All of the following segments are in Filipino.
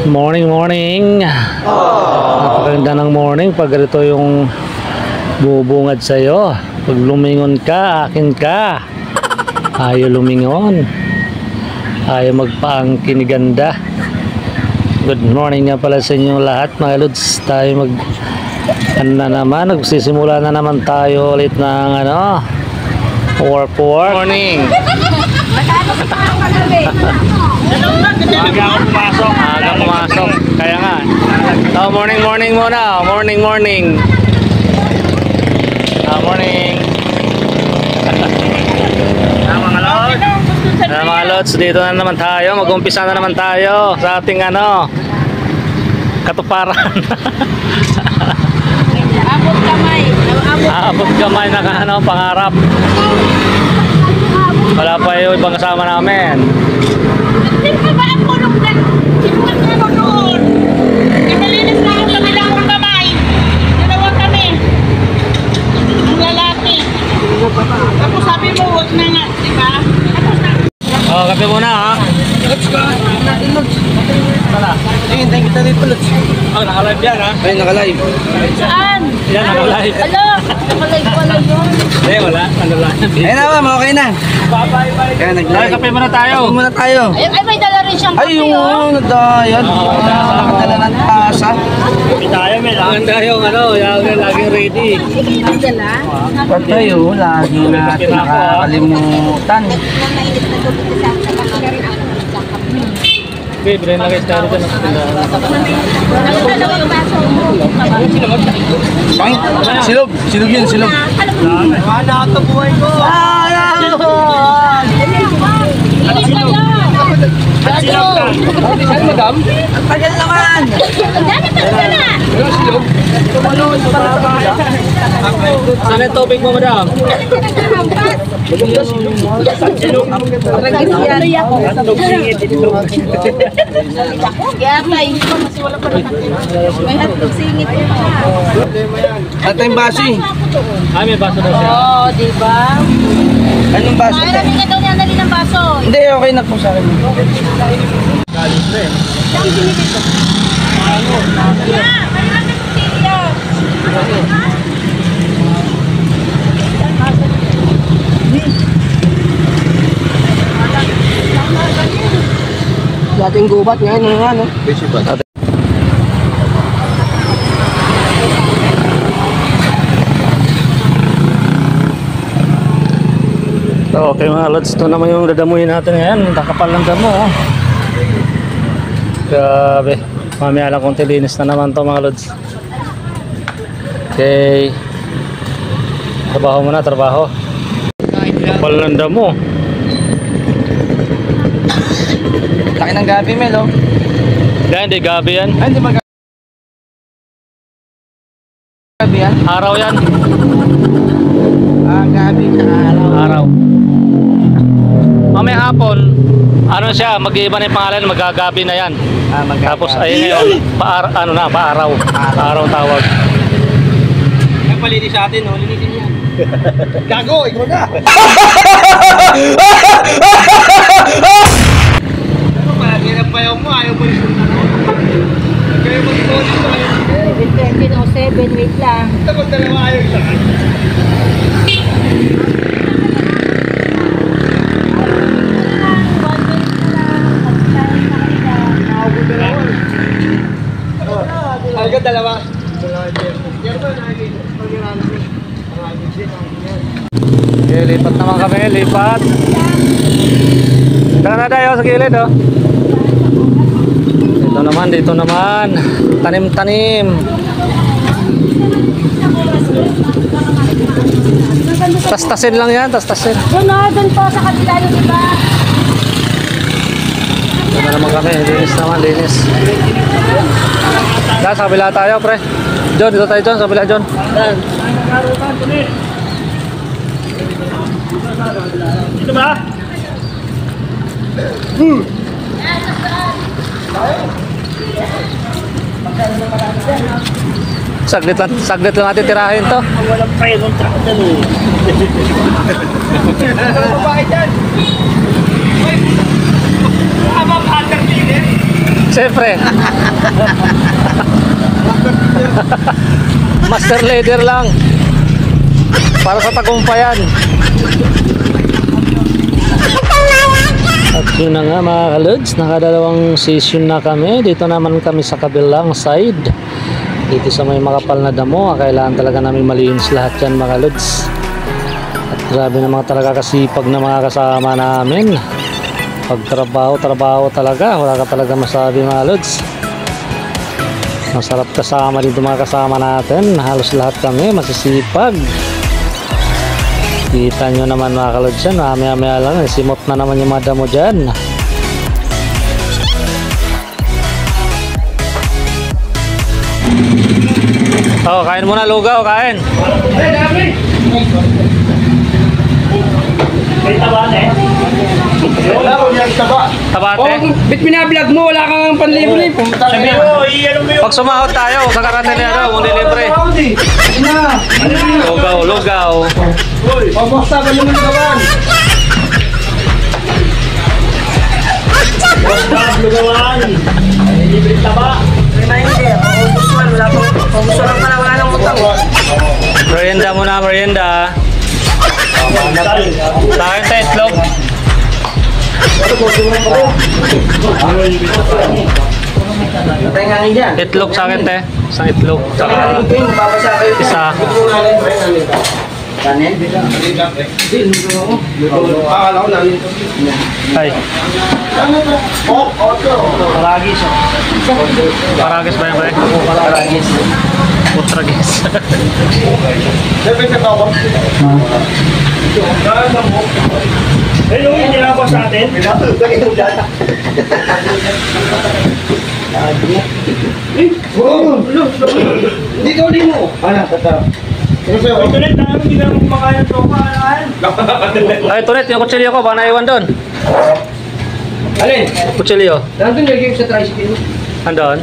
Morning, morning. Napakaganda ng morning pag ito yung bubungad sa'yo. Pag lumingon ka, akin ka. Ayaw lumingon. Ayaw magpaangkiniganda. Good morning nga pala sa inyo lahat mga lods. Tayo nagsisimula na naman tayo ulit ng work. Morning. Aga pumasok. Kaya nga. Morning muna. Morning. Morning. Mga lods, dito na naman tayo. Mag-umpisa na naman tayo sa ating katuparan. Abot kamay na pangarap. Wala pa yung ibang kasama namin. Hindi ba ang pulong na sinukat na noon? Inalinis na ang kabilang kamay. Dalawa kami. Ang lalaki. Tapos sabi mo, huwag na nga, di ba? Kape muna ha. Lods ka. Hintayin kita dito, Lods. Naka-live yan ha? Ay, naka-live. Saan? Yan, naka-live. Alo, naka-live pala yun. Wala. Lang. Ayun na ba, okay na. Kaya nag-live. Kape muna tayo. Kape muna tayo. Ay, may dala rin siyang kape, Ay, yung nadayan. Nakadala ng tasa. Kape tayo, may maganda yung laging ready. May dala? Pag tayo, lagi natin nakakalimutan. Okay, bilhin lang guys tayo dyan. Silog yun, silog. Wala ito buhay ko. Madam? Ang tagal naman. Ang dami pa na. Saan yung topic mo, madam? Kaya pa, hindi pa mas wala pa rin. May hatog singit yun. At yung baso eh. May baso daw siya. Oo, diba? Anong baso? Mayroon ka daw niya dali ng baso. Hindi, okay na po sa akin. Galit na eh. Saan sinipit ko? Mayroon ka kutilya. Dating gubat ngayon, Busy ba? Okay mga lods, ito naman yung dadamuhin natin ngayon. Nakapal ng damo. Grabe. Mamaya lang kung tilinis na naman to mga lods. Okay. Trabaho muna, trabaho. Kapal ng damo. Laki ng gabi, Mel, oh. Hindi gabi yan. Ay, hindi ba gabi yan? Araw yan. Gabi na araw. Araw. Mamaya hapon, siya, mag-iiba na yung pangalan, magagabi na yan. Tapos ayun ngayon, paaraw. Paaraw tawag. Nagpalinis sa atin, oh. Linisin yan. Gago, ikaw na. Ano ba? Hirap pa yung mo, ayaw mo yung sunta na. Kaya mag-phone ito, ayaw mo. 2007, wait lang. Ito kung dalawa ayaw isa. Hanggang dalawa. Okay, lipat naman kami, lipat. Tara na tayo sa gilid, oh. Dito naman. Tanim-tanim. Tas-tasin lang yan, tas-tasin. Doon po sa kabila yung iba. Dito naman kami, linis naman, linis. Sa kabila tayo, pre. John, dito tayo, John, sa kabila, John. Dito ba? Saglit lang natin tirahin to. Walang pre, contract na nun. Ano ba dyan? Abang Siyempre. Master leader lang. Para sa tagumpayan. At yun na nga mga kalods, nakadalawang session na kami. Dito naman kami sa kabilang side. Dito sa may makapal na damo, kailangan talaga namin malinis lahat yan mga kalods. At grabe na mga talaga kasipag na mga kasama namin. Pagtrabaho, trabaho talaga. Wala ka talaga masabi mga kalods. Masarap kasama dito mga kasama natin. Halos lahat kami masisipag. Kita nyo naman mga kalods yan, maya lang, simot na naman yung mga damo dyan. Oh, kain muna lugaw, kain. Tabate? Bit pinablog mo, wala kang panlibre. Pag sumahod tayo, sa karatin niya daw, muli libre. Lugaw, lugaw. Pabasta ba yung lugawan? Lugawan. Libre taba. Merienda muna, merienda. Sa akin tayo, itlog. Itlog sa akin, te. Isang itlog. Saka isa. Ay. Paragis. Paragis ba yan, pre? Paragis. Putragis. Hello, hindi na ako sa atin. Dito ulit mo. Ano, tata. Ito net, hindi na kumakain ng tropa. Ay, Tonet, yung kutsilyo ko, baka naiwan doon. Alin? Kutsilyo. Nandun lagi sa tricycle. Andon.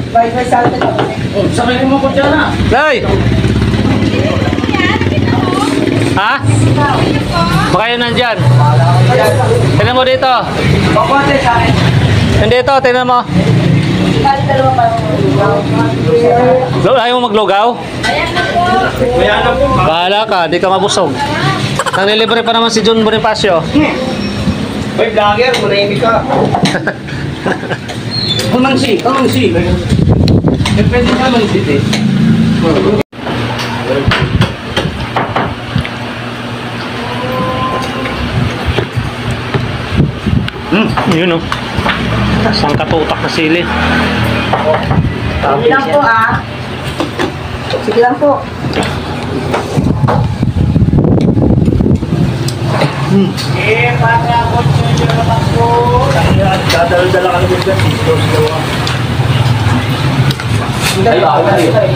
Oh, sakay mo ko dyan na. Nay! Ha? Baka yun nandyan. Tignan mo dito. Pakwate sa akin. Hindi ito, tignan mo. Ayaw mo maglugaw? Kaya na po. Bahala ka, di ka mabusog. Nanglilibre pa naman si John Bonifacio. Hoy, vlogger, manahimik ka. Kamansi, kamansi. Depende sa kamansi, eh. Yun o. Isang katutak na sili. Sige lang po ah. Sige lang po. Eh, para ako sa naman po. Dadala-dala ka naman dyan. Ay, ay.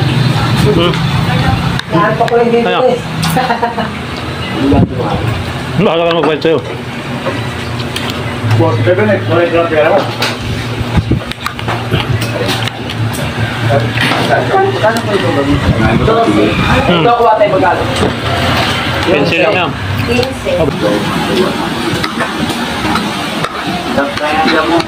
Nahan pa ko lang dito Ayan. eh. Bahala ka magbayad sa'yo. Boss, bebe na. Wala yung pera mo. Kano po ito ba? Ano kuha tayo magalo? Pencil lang yan. 15. Kaya mo.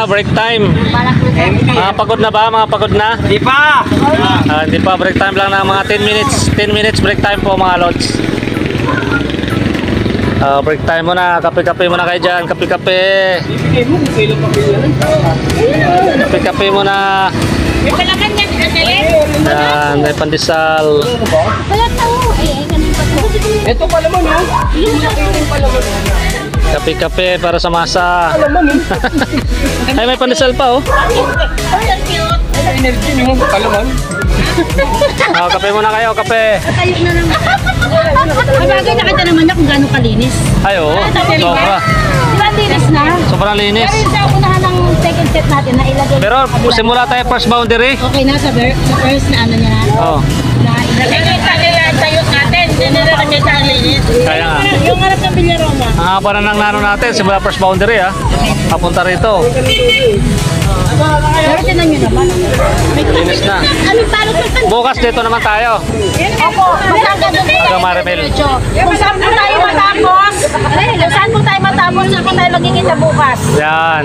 break time. Mga pagod na ba? Mga pagod na? Di pa! Hindi pa, break time lang na mga 10 minutes. 10 minutes break time po mga lods. Break time muna, kape-kape muna kayo dyan, kape-kape. Ibigay mo kung kailan pa kailan. Kape-kape muna. May palaman yan, Adele. Yan, may pandesal. Wala tao. Ay, ganun pa to. Ito pa naman yun. Yung nakitin pa naman. Kape-kape para sa masa. Alaman eh. Ay, may pandesal pa oh. Ay, ang cute. Ay, energy nyo. Alaman. Kape muna kayo, kape. Tayo na naman. Kabagay nakita naman niya kung gano'ng kalinis. Ay, oo. Sobra. Diba linis na? Sobrang linis. Pero yung sa unahan ng second set natin na ilagay. Pero simula tayo first boundary. Okay na sa first na ano niya na. Oh. Na ilagay tayo natin. Hindi nila kami sa linis. Kaya nga. Yung harap ng Villaroma. Ang haba na ng nano natin, simula first boundary ha. Papunta rito. Pero tinan nyo naman. Linis na. Ano parang kung Bukas dito naman tayo. Opo, masaga doon tayo. Taga Marimel. Kung saan po tayo matapos, kung saan po tayo matapos, saan po tayo magkikita bukas. Yan.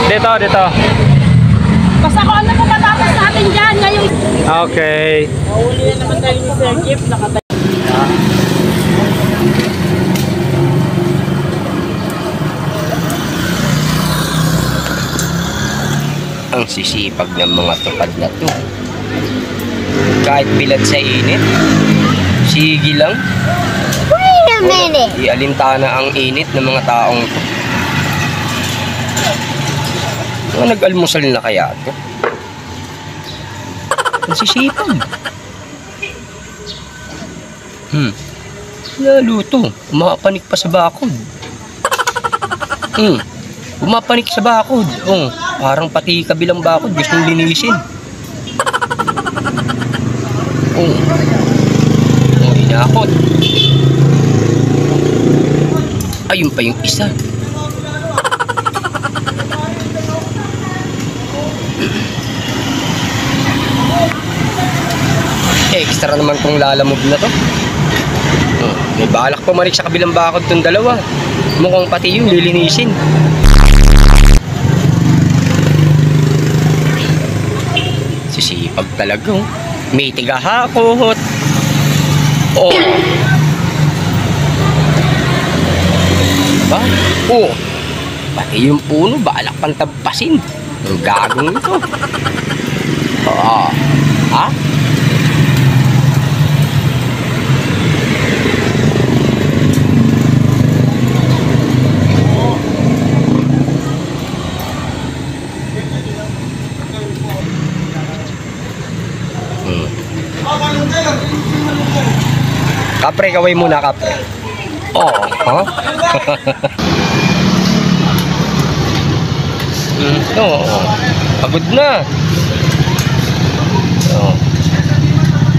Dito, dito. Basta kung ano po matapos natin dyan, ngayon. Okay. Mahuli na naman tayo ni Sir Jeff, nakatayo. Ang sisipag ng mga tupad na to. Kahit bilad sa init, sige lang. Wait a minute. Ialintana ang init ng mga taong to. Mga nag-almusal na kaya to? Ang sisipag. Lalo to. Umapanik pa sa bakod. Umapanik sa bakod. Parang pati kabilang bakod gustong linisin. Inakot. Ayun pa yung isa. Extra naman tong lalamove na to. May balak pa manik sa kabilang bakod tong dalawa. Mukhang pati yun lilinisin. Sisipag talaga. May tigahakot. Diba? Pati yung puno balak pang tampasin. Ang gagong ito. Ha? Kapre, kaway muna, kapre. Ha? Pagod na.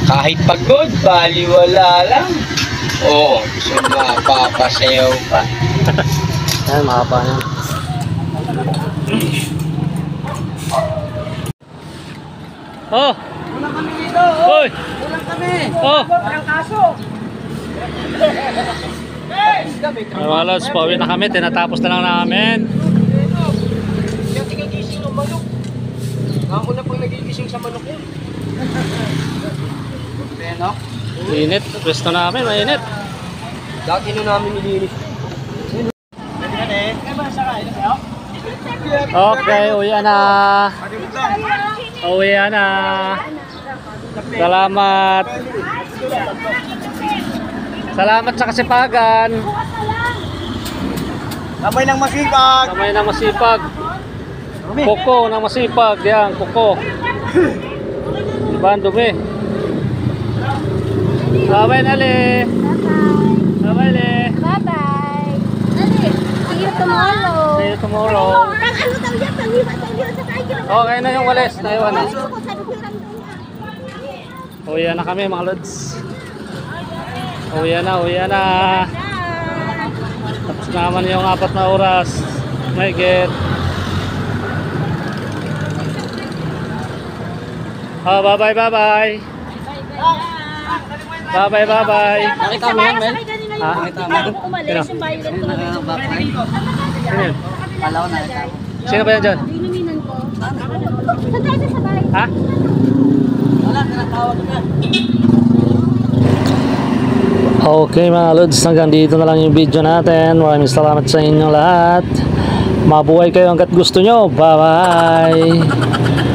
Kahit pagod, baliwala lang. Mapapasayaw pa. Ayan, mahaba yan. Ulang kami dito. Hoy! Ulang kami. Walang kaso. Mga lods, pauwi na kami. Tinatapos na lang namin. Yung tigigising ng manok. Ako na pang nagigising sa manok yun. Benok? Init. Pwesto namin, mainit. Dati na namin nilinis. Okay, uwi na. Uwi na. Salamat. Salamat sa kasipagan. Sabay ng masipag. Kamay na masipag. Koko na masipag. Yan, koko. Diba ang dumi? Bye-bye, Nali. Bye-bye, Le. Bye-bye. Dali, see you tomorrow. See you tomorrow. Ano daw yan? Pag-iwan tayo sa kanya. Okay na yung walis. Naiwan na. Sabi ko lang daw yan. Uwi na kami, mga lods. Uwi na. Tapos naman yung 4 na oras. May get. Bye-bye. Bye-bye. Nakita mo yan, Mel? Ha? Umalis yung violet ko. Sino? Kalaw na ito. Sino ba yan dyan? Inuminan ko. Saan tayo sasabay? Ha? Okay mga lods, hanggang dito na lang yung video natin. Maraming salamat sa inyo lahat. Mabuhay kayo hanggat gusto nyo. Bye bye.